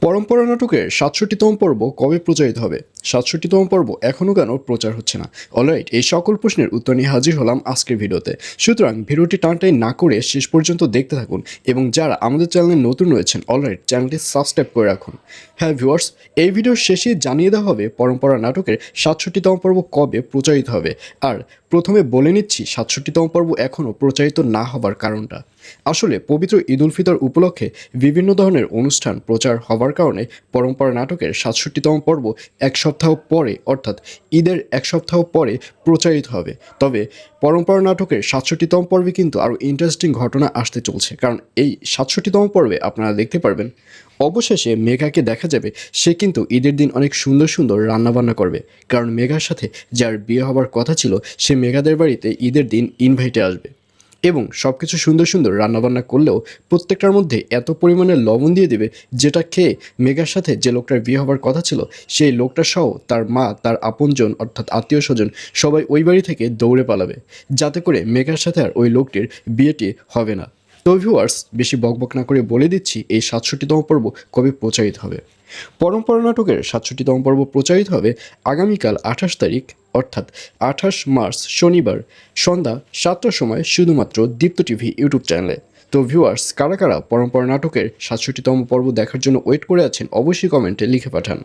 পরম্পরা নাটকের ৬৭তম পর্ব কবে প্রচারিত হবে? ৬৭তম পর্ব এখনও কেন প্রচার হচ্ছে না? অলরাইট, এই সকল প্রশ্নের উত্তর নিয়ে হাজির হলাম আজকের ভিডিওতে। সুতরাং ভিডিওটি টানটাই না করে শেষ পর্যন্ত দেখতে থাকুন এবং যারা আমাদের চ্যানেলে নতুন রয়েছেন অলরাইট চ্যানেলটি সাবস্ক্রাইব করে রাখুন। হ্যাঁ ভিউয়ার্স, এই ভিডিওর শেষে জানিয়ে দেওয়া হবে পরম্পরা নাটকের ৬৭তম পর্ব কবে প্রচারিত হবে। আর প্রথমে বলে নিচ্ছি ৬৭তম পর্ব এখনও প্রচারিত না হবার কারণটা। আসলে পবিত্র ঈদ উল ফিতর উপলক্ষে বিভিন্ন ধরনের অনুষ্ঠান প্রচার হওয়ার কারণে পরম্পরা নাটকের ৬৭তম পর্ব এক সপ্তাহ পরে অর্থাৎ ঈদের এক সপ্তাহ পরে প্রচারিত হবে। তবে পরম্পরা নাটকের ৬৭তম পর্বে কিন্তু আরও ইন্টারেস্টিং ঘটনা আসতে চলছে, কারণ এই ৬৭তম পর্বে আপনারা দেখতে পারবেন অবশেষে মেঘাকে দেখা যাবে সে কিন্তু ঈদের দিন অনেক সুন্দর সুন্দর রান্নাবান্না করবে, কারণ মেঘার সাথে যার বিয়ে হবার কথা ছিল সে মেঘাদের বাড়িতে ঈদের দিন ইনভাইটে আসবে এবং সব কিছু সুন্দর সুন্দর রান্নাবান্না করলেও প্রত্যেকটার মধ্যে এত পরিমাণে লবণ দিয়ে দেবে যেটা খেয়ে মেঘার সাথে যে লোকটার বিয়ে হবার কথা ছিল সেই লোকটা সহ তার মা, তার আপনজন অর্থাৎ আত্মীয় স্বজন সবাই ওই বাড়ি থেকে দৌড়ে পালাবে, যাতে করে মেঘার সাথে আর ওই লোকটির বিয়েটি হবে না। তো ভিউয়ার্স, বেশি বকবক না করে বলে দিচ্ছি এই ৬৭তম পর্ব কবে প্রচারিত হবে। পরম্পরা নাটকের ৬৭তম পর্ব প্রচারিত হবে আগামীকাল ২৮ তারিখ অর্থাৎ ২৮ মার্চ শনিবার সন্ধ্যা ৭টার সময় শুধুমাত্র দীপ্ত টিভি ইউটিউব চ্যানেলে। তো ভিউয়ার্স, কারা কারা পরম্পরা নাটকের ৬৭তম পর্ব দেখার জন্য ওয়েট করে আছেন অবশ্যই কমেন্টে লিখে পাঠান।